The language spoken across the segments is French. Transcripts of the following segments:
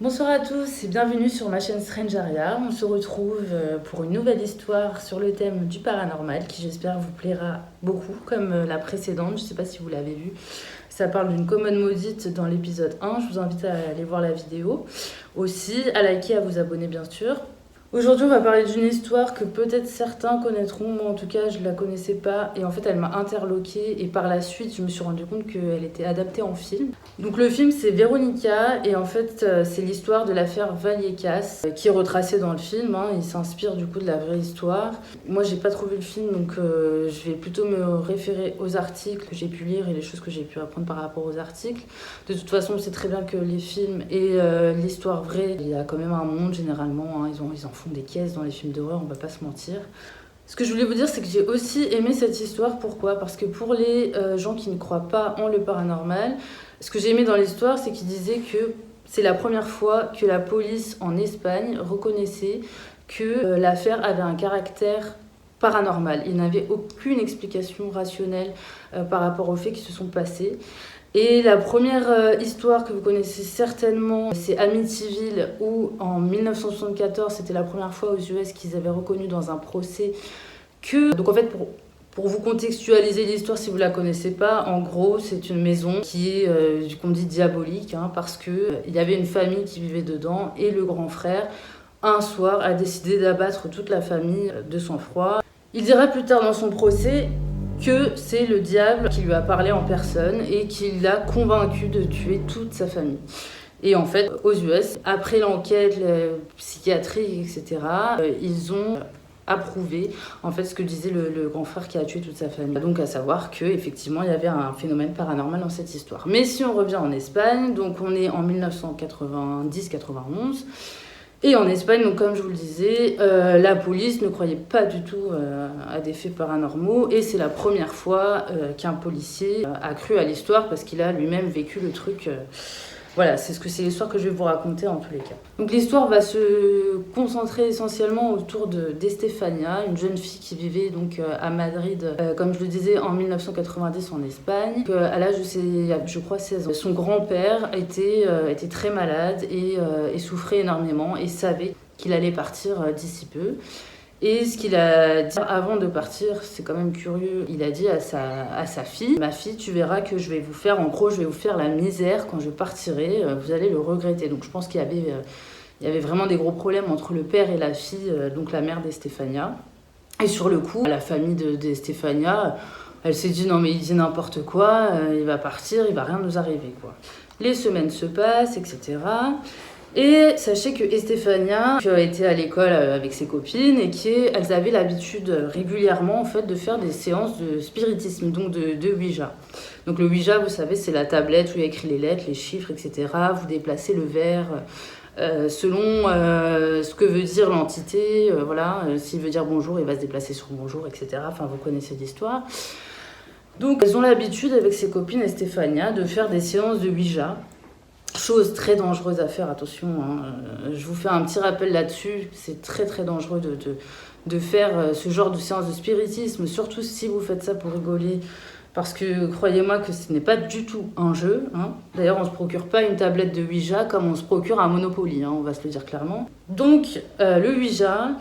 Bonsoir à tous et bienvenue sur ma chaîne Strangeria. On se retrouve pour une nouvelle histoire sur le thème du paranormal qui j'espère vous plaira beaucoup comme la précédente. Je ne sais pas si vous l'avez vue. Ça parle d'une commode maudite dans l'épisode 1. Je vous invite à aller voir la vidéo. Aussi à liker, à vous abonner bien sûr. Aujourd'hui, on va parler d'une histoire que peut-être certains connaîtront. Moi, en tout cas, je ne la connaissais pas. Et en fait, elle m'a interloquée. Et par la suite, je me suis rendu compte qu'elle était adaptée en film. Donc, le film, c'est Véronica. Et en fait, c'est l'histoire de l'affaire Vallecas qui est retracée dans le film. Il s'inspire du coup de la vraie histoire. Moi, j'ai pas trouvé le film, donc je vais plutôt me référer aux articles que j'ai pu lire et les choses que j'ai pu apprendre par rapport aux articles. De toute façon, on sait très bien que les films et l'histoire vraie, il y a quand même un monde généralement. Ils en font des caisses dans les films d'horreur, on va pas se mentir. Ce que je voulais vous dire, c'est que j'ai aussi aimé cette histoire. Pourquoi ? Parce que pour les gens qui ne croient pas en le paranormal, ce que j'ai aimé dans l'histoire, c'est qu'ils disaient que c'est la première fois que la police en Espagne reconnaissait que l'affaire avait un caractère paranormal. Il n'avait aucune explication rationnelle par rapport aux faits qui se sont passés. Et la première histoire que vous connaissez certainement, c'est Amityville, où en 1974, c'était la première fois aux US qu'ils avaient reconnu dans un procès que... Donc en fait, pour vous contextualiser l'histoire, si vous ne la connaissez pas, en gros, c'est une maison qui est, qu'on dit diabolique, parce qu'il y avait une famille qui vivait dedans, et le grand frère, un soir, a décidé d'abattre toute la famille de sang-froid. Il dira plus tard dans son procès que c'est le diable qui lui a parlé en personne et qui l'a convaincu de tuer toute sa famille. Et en fait, aux US, après l'enquête psychiatrique, etc., ils ont approuvé en fait ce que disait le grand frère qui a tué toute sa famille. Donc à savoir qu'effectivement, il y avait un phénomène paranormal dans cette histoire. Mais si on revient en Espagne, donc on est en 1990-91, et en Espagne, donc comme je vous le disais, la police ne croyait pas du tout à des faits paranormaux. Et c'est la première fois qu'un policier a cru à l'histoire parce qu'il a lui-même vécu le truc. Voilà, c'est l'histoire que je vais vous raconter en tous les cas. Donc l'histoire va se concentrer essentiellement autour d'Estefania, une jeune fille qui vivait donc à Madrid, comme je le disais, en 1990 en Espagne. À l'âge de je crois 16 ans, son grand-père était très malade et souffrait énormément et savait qu'il allait partir d'ici peu. Et ce qu'il a dit avant de partir, c'est quand même curieux, il a dit à sa fille, ma fille, tu verras que je vais vous faire la misère quand je partirai, vous allez le regretter. Donc je pense qu'il y avait vraiment des gros problèmes entre le père et la fille, donc la mère d'Estefania. Et sur le coup, la famille d'Estefania, elle s'est dit non mais il dit n'importe quoi, il va partir, il va rien nous arriver quoi. Les semaines se passent, etc. Et sachez que Estefania était à l'école avec ses copines et qu'elles avaient l'habitude régulièrement en fait, de faire des séances de spiritisme, donc de Ouija. Donc le Ouija, vous savez, c'est la tablette où il y a écrit les lettres, les chiffres, etc. Vous déplacez le verre selon ce que veut dire l'entité. Voilà, s'il veut dire bonjour, il va se déplacer sur bonjour, etc. Enfin, vous connaissez l'histoire. Donc elles ont l'habitude avec ses copines Estefania de faire des séances de Ouija. Chose très dangereuse à faire, attention, je vous fais un petit rappel là-dessus, c'est très très dangereux de faire ce genre de séance de spiritisme, surtout si vous faites ça pour rigoler, parce que croyez-moi que ce n'est pas du tout un jeu. D'ailleurs, on ne se procure pas une tablette de Ouija comme on se procure un Monopoly, on va se le dire clairement. Donc, le Ouija,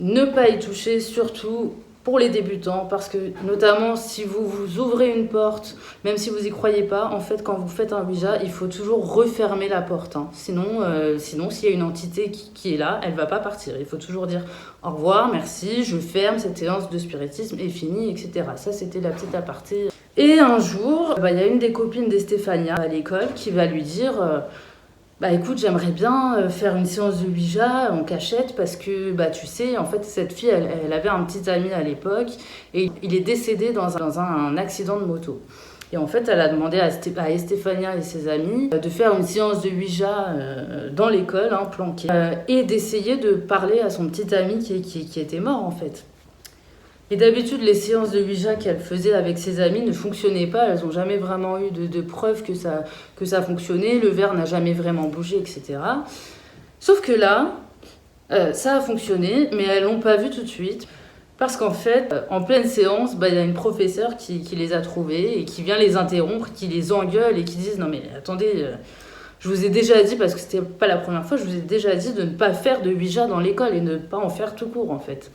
ne pas y toucher, surtout pour les débutants, parce que notamment si vous ouvrez une porte, même si vous n'y croyez pas, en fait quand vous faites un Ouija, il faut toujours refermer la porte. Sinon s'il y a une entité qui est là, elle ne va pas partir. Il faut toujours dire au revoir, merci, je ferme, cette séance de spiritisme est finie, etc. Ça c'était la petite aparté. Et un jour, il y a une des copines d'Estefania à l'école qui va lui dire... écoute, j'aimerais bien faire une séance de Ouija en cachette parce que, tu sais, en fait, cette fille, elle avait un petit ami à l'époque et il est décédé dans un accident de moto. Et en fait, elle a demandé à Estefania et ses amis de faire une séance de Ouija dans l'école, planquée, et d'essayer de parler à son petit ami qui était mort, en fait. Et d'habitude, les séances de Ouija qu'elle faisait avec ses amis ne fonctionnaient pas. Elles n'ont jamais vraiment eu de preuves que ça fonctionnait. Le verre n'a jamais vraiment bougé, etc. Sauf que là, ça a fonctionné, mais elles l'ont pas vu tout de suite. Parce qu'en fait, en pleine séance, il y a une professeure qui les a trouvés et qui vient les interrompre, qui les engueule et qui disent « Non mais attendez, Je vous ai déjà dit, parce que c'était pas la première fois, je vous ai déjà dit de ne pas faire de Ouija dans l'école et ne pas en faire tout court en fait.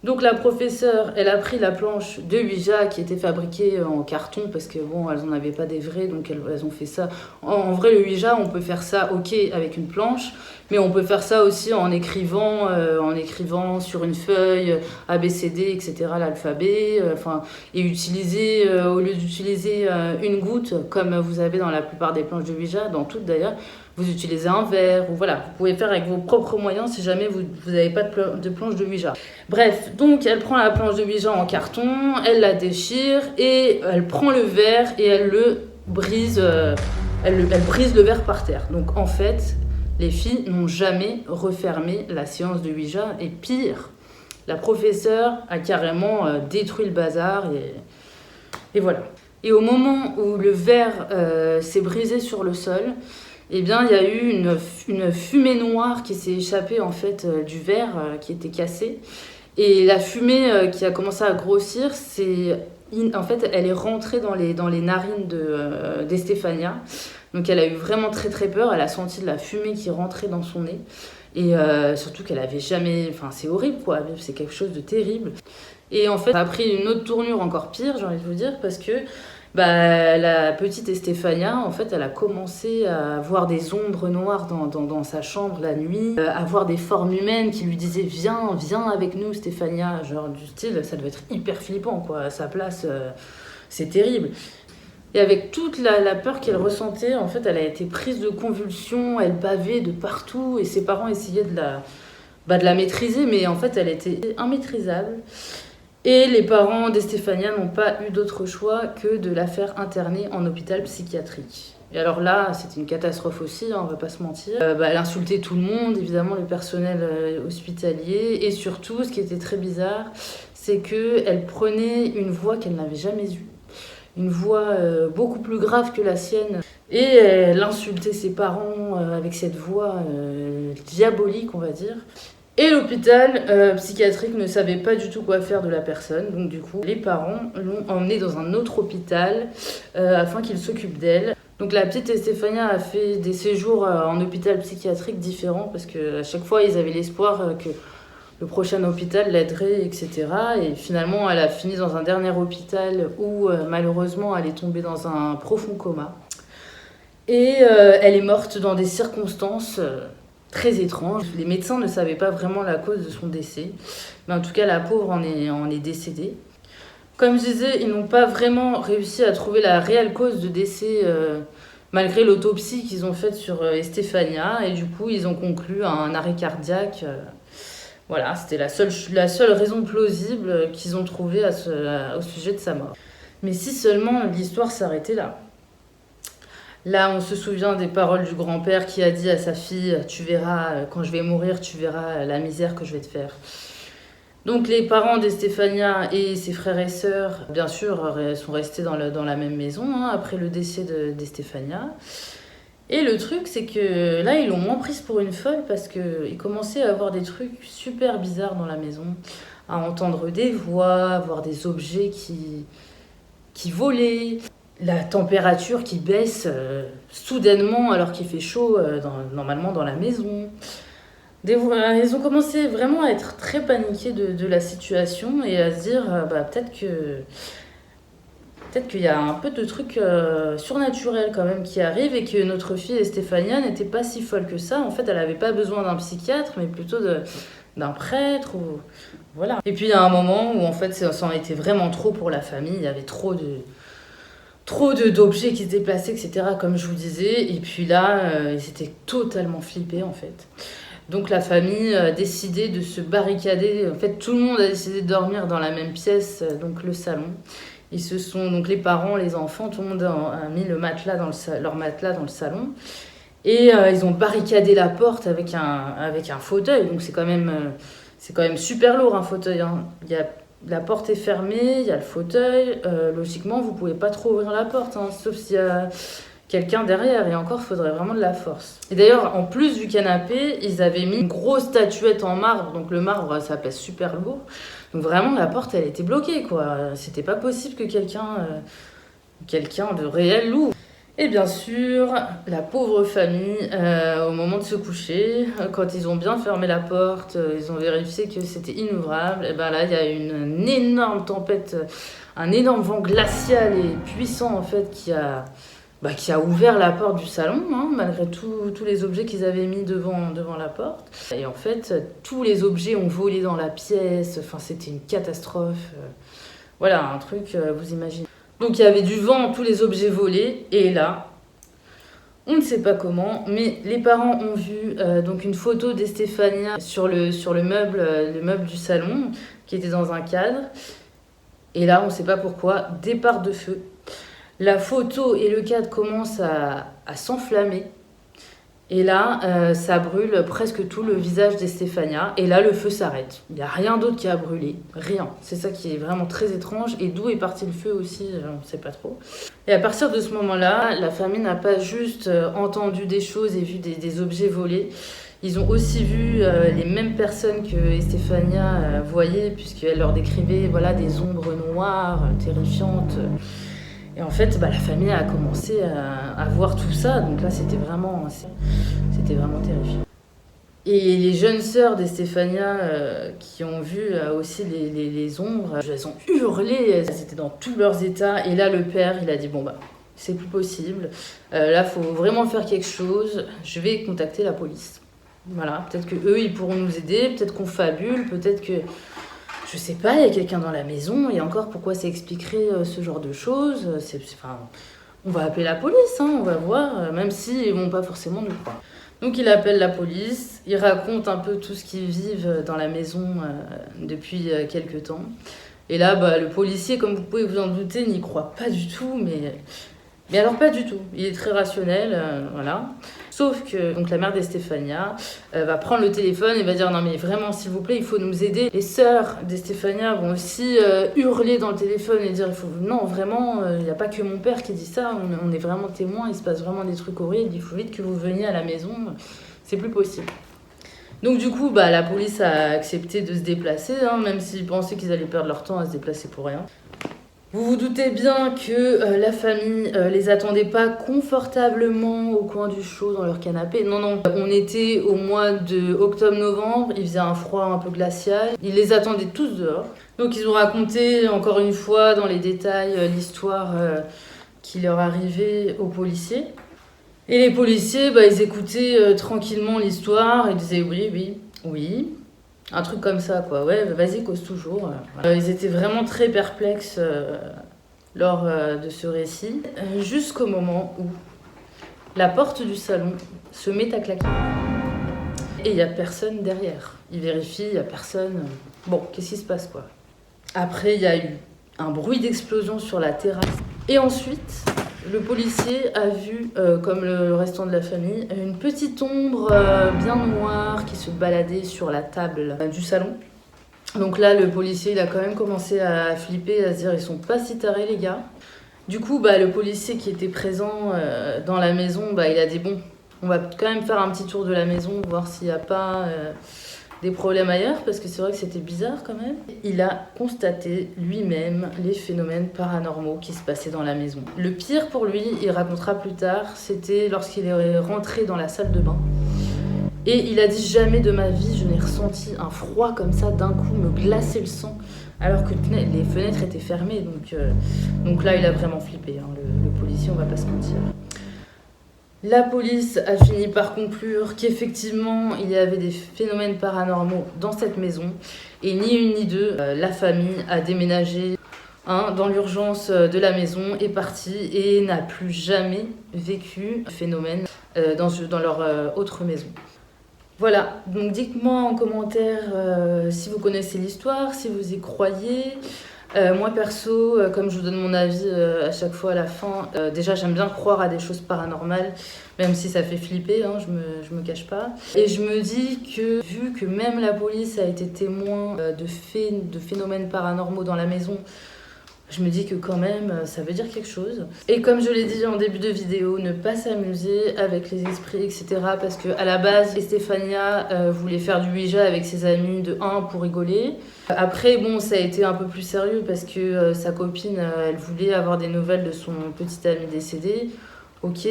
Donc la professeure, elle a pris la planche de Ouija qui était fabriquée en carton parce que bon, elles n'en avaient pas des vrais, donc elles ont fait ça. En vrai, le Ouija, on peut faire ça, ok, avec une planche, mais on peut faire ça aussi en écrivant sur une feuille ABCD, etc. l'alphabet, et utiliser au lieu d'utiliser une goutte comme vous avez dans la plupart des planches de Ouija, dans toutes d'ailleurs. Vous utilisez un verre, ou voilà, vous pouvez faire avec vos propres moyens si jamais vous n'avez pas de planche de Ouija. Bref, donc elle prend la planche de Ouija en carton, elle la déchire et elle prend le verre et elle le brise, elle brise le verre par terre. Donc en fait, les filles n'ont jamais refermé la séance de Ouija et pire, la professeure a carrément détruit le bazar et voilà. Et au moment où le verre s'est brisé sur le sol, eh bien, il y a eu une fumée noire qui s'est échappée en fait du verre qui était cassé. Et la fumée qui a commencé à grossir, en fait, elle est rentrée dans les narines d'Estefania. Donc, elle a eu vraiment très très peur. Elle a senti de la fumée qui rentrait dans son nez. Et surtout qu'elle avait jamais... Enfin, c'est horrible quoi, c'est quelque chose de terrible. Et en fait, ça a pris une autre tournure encore pire, j'ai envie de vous dire, parce que la petite Estefania, en fait, elle a commencé à voir des ombres noires dans sa chambre la nuit, à voir des formes humaines qui lui disaient « Viens avec nous, Stefania », genre du style, ça devait être hyper flippant, quoi, à sa place, c'est terrible. Et avec toute la peur qu'elle ressentait, en fait, elle a été prise de convulsions, elle bavait de partout, et ses parents essayaient de la maîtriser, mais en fait, elle était immaîtrisable. Et les parents d'Estefania n'ont pas eu d'autre choix que de la faire interner en hôpital psychiatrique. Et alors là, c'était une catastrophe aussi, on va pas se mentir. Elle insultait tout le monde, évidemment le personnel hospitalier. Et surtout, ce qui était très bizarre, c'est qu'elle prenait une voix qu'elle n'avait jamais eue. Une voix beaucoup plus grave que la sienne. Et elle insultait ses parents avec cette voix diabolique, on va dire. Et l'hôpital psychiatrique ne savait pas du tout quoi faire de la personne. Donc du coup, les parents l'ont emmenée dans un autre hôpital afin qu'il s'occupe d'elle. Donc la petite Estefania a fait des séjours en hôpital psychiatrique différents parce qu'à chaque fois, ils avaient l'espoir que le prochain hôpital l'aiderait, etc. Et finalement, elle a fini dans un dernier hôpital où malheureusement, elle est tombée dans un profond coma. Et elle est morte dans des circonstances... très étrange. Les médecins ne savaient pas vraiment la cause de son décès. Mais en tout cas, la pauvre en est décédée. Comme je disais, ils n'ont pas vraiment réussi à trouver la réelle cause de décès malgré l'autopsie qu'ils ont faite sur Estefania. Et du coup, ils ont conclu à un arrêt cardiaque. Voilà, c'était la seule raison plausible qu'ils ont trouvée au sujet de sa mort. Mais si seulement l'histoire s'arrêtait là. Là, on se souvient des paroles du grand-père qui a dit à sa fille « Tu verras, quand je vais mourir, tu verras la misère que je vais te faire. » Donc les parents d'Estefania et ses frères et sœurs, bien sûr, sont restés dans la même maison après le décès d'Estefania. Et le truc, c'est que là, ils l'ont moins prise pour une folle parce qu'ils commençaient à avoir des trucs super bizarres dans la maison, à entendre des voix, à voir des objets qui volaient. La température qui baisse soudainement alors qu'il fait chaud normalement dans la maison. Ils ont commencé vraiment à être très paniqués de la situation et à se dire peut-être qu'il y a un peu de trucs surnaturels quand même qui arrivent et que notre fille Estefania n'était pas si folle que ça. En fait, elle n'avait pas besoin d'un psychiatre mais plutôt d'un prêtre. Voilà. Et puis il y a un moment où en fait ça en était vraiment trop pour la famille. Il y avait trop d'objets qui se déplaçaient, etc., comme je vous disais. Et puis là, ils étaient totalement flippés, en fait. Donc la famille a décidé de se barricader. En fait, tout le monde a décidé de dormir dans la même pièce, donc le salon. Donc les parents, les enfants, tout le monde a mis leur matelas dans le salon. Et ils ont barricadé la porte avec un fauteuil. Donc c'est quand même super lourd, un fauteuil. La porte est fermée, il y a le fauteuil. Logiquement, vous pouvez pas trop ouvrir la porte, sauf s'il y a quelqu'un derrière. Et encore, il faudrait vraiment de la force. Et d'ailleurs, en plus du canapé, ils avaient mis une grosse statuette en marbre. Donc le marbre, ça pèse super lourd. Donc vraiment, la porte, elle était bloquée, quoi. C'était pas possible que quelqu'un de réel l'ouvre. Et bien sûr, la pauvre famille, au moment de se coucher, quand ils ont bien fermé la porte, ils ont vérifié que c'était inouvrable, et ben là, il y a une énorme tempête, un énorme vent glacial et puissant en fait qui a ouvert la porte du salon, hein, malgré tous les objets qu'ils avaient mis devant la porte. Et en fait, tous les objets ont volé dans la pièce, enfin c'était une catastrophe. Voilà, un truc, vous imaginez. Donc il y avait du vent, tous les objets volés, et là, on ne sait pas comment, mais les parents ont vu donc une photo d'Estefania sur le meuble du salon, qui était dans un cadre. Et là, on ne sait pas pourquoi, départ de feu. La photo et le cadre commencent à s'enflammer. Et là, ça brûle presque tout le visage d'Estefania. Et là, le feu s'arrête. Il n'y a rien d'autre qui a brûlé. Rien. C'est ça qui est vraiment très étrange. Et d'où est parti le feu aussi, on ne sait pas trop. Et à partir de ce moment-là, la famille n'a pas juste entendu des choses et vu des objets volés. Ils ont aussi vu les mêmes personnes que Estefania voyait, puisqu'elle leur décrivait voilà, des ombres noires, terrifiantes. Et en fait, la famille a commencé à voir tout ça. Donc là, c'était vraiment terrifiant. Et les jeunes sœurs d'Estefania qui ont vu aussi les ombres, elles ont hurlé, elles étaient dans tous leurs états. Et là, le père, il a dit, c'est plus possible. Là, il faut vraiment faire quelque chose. Je vais contacter la police. Voilà, peut-être qu'eux, ils pourront nous aider, peut-être qu'on fabule, peut-être que... Je sais pas, il y a quelqu'un dans la maison, et encore, pourquoi ça expliquerait ce genre de choses on va appeler la police, hein, on va voir, même s'ils ne vont pas forcément nous croire. Donc il appelle la police, il raconte un peu tout ce qu'ils vivent dans la maison depuis quelques temps. Et là, le policier, comme vous pouvez vous en douter, n'y croit pas du tout, mais alors pas du tout. Il est très rationnel, voilà. Sauf que donc la mère d'Estefania va prendre le téléphone et va dire non mais vraiment s'il vous plaît il faut nous aider. Les sœurs d'Estefania vont aussi hurler dans le téléphone et dire non vraiment il n'y a pas que mon père qui dit ça, on est vraiment témoins, il se passe vraiment des trucs horribles, il faut vite que vous veniez à la maison, c'est plus possible. Donc du coup la police a accepté de se déplacer, hein, même s'ils pensaient qu'ils allaient perdre leur temps à se déplacer pour rien. Vous vous doutez bien que la famille les attendait pas confortablement au coin du chaud dans leur canapé. Non, on était au mois de octobre-novembre, il faisait un froid un peu glacial. Ils les attendaient tous dehors. Donc ils ont raconté encore une fois dans les détails l'histoire qui leur arrivait aux policiers. Et les policiers, ils écoutaient tranquillement l'histoire et disaient oui. Un truc comme ça, quoi. Ouais, vas-y, cause toujours. Voilà. Ils étaient vraiment très perplexes lors de ce récit, jusqu'au moment où la porte du salon se met à claquer. Et il n'y a personne derrière. Ils vérifient, il n'y a personne. Bon, qu'est-ce qui se passe, quoi? Après, il y a eu un bruit d'explosion sur la terrasse. Et ensuite, le policier a vu, comme le restant de la famille, une petite ombre bien noire qui se baladait sur la table du salon. Donc là, le policier, il a quand même commencé à flipper, à se dire, ils sont pas si tarés les gars. Du coup, le policier qui était présent dans la maison, il a dit, bon, on va quand même faire un petit tour de la maison, voir s'il n'y a pas... des problèmes ailleurs, parce que c'est vrai que c'était bizarre quand même. Il a constaté lui-même les phénomènes paranormaux qui se passaient dans la maison. Le pire pour lui, il racontera plus tard, c'était lorsqu'il est rentré dans la salle de bain. Et il a dit jamais de ma vie, je n'ai ressenti un froid comme ça d'un coup me glacer le sang, alors que les fenêtres étaient fermées. Donc là, il a vraiment flippé, hein, le policier, on va pas se mentir. La police a fini par conclure qu'effectivement, il y avait des phénomènes paranormaux dans cette maison. Et ni une ni deux, la famille a déménagé dans l'urgence de la maison, est partie et n'a plus jamais vécu phénomène dans leur autre maison. Voilà, donc dites-moi en commentaire si vous connaissez l'histoire, si vous y croyez. Moi perso, comme je vous donne mon avis à chaque fois à la fin, déjà j'aime bien croire à des choses paranormales, même si ça fait flipper, hein, je me cache pas. Et je me dis que vu que même la police a été témoin de phénomènes paranormaux dans la maison, je me dis que quand même ça veut dire quelque chose. Et comme je l'ai dit en début de vidéo, ne pas s'amuser avec les esprits, etc. Parce qu'à la base, Estefania voulait faire du Ouija avec ses amis de 1 pour rigoler. Après, ça a été un peu plus sérieux parce que sa copine, elle voulait avoir des nouvelles de son petit ami décédé. ok,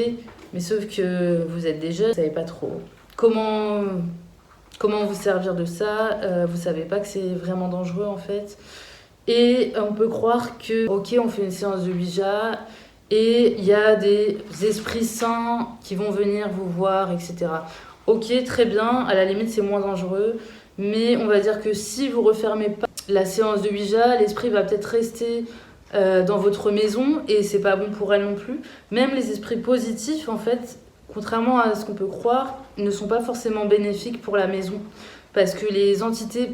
mais sauf que vous êtes des jeunes, vous savez pas trop comment vous servir de ça, vous savez pas que c'est vraiment dangereux en fait. Et on peut croire que, ok, on fait une séance de Ouija et il y a des esprits saints qui vont venir vous voir, etc. Ok, très bien, à la limite c'est moins dangereux, mais on va dire que si vous refermez pas la séance de Ouija, l'esprit va peut-être rester dans votre maison et c'est pas bon pour elle non plus. Même les esprits positifs, en fait, contrairement à ce qu'on peut croire, ne sont pas forcément bénéfiques pour la maison. Parce que les entités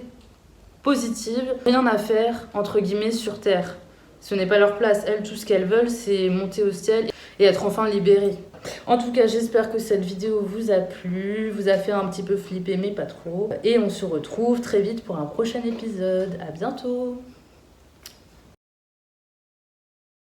positives, rien à faire, entre guillemets, sur Terre. Ce n'est pas leur place. Elles, tout ce qu'elles veulent, c'est monter au ciel et être enfin libérées. En tout cas, j'espère que cette vidéo vous a plu, vous a fait un petit peu flipper, mais pas trop. Et on se retrouve très vite pour un prochain épisode. À bientôt!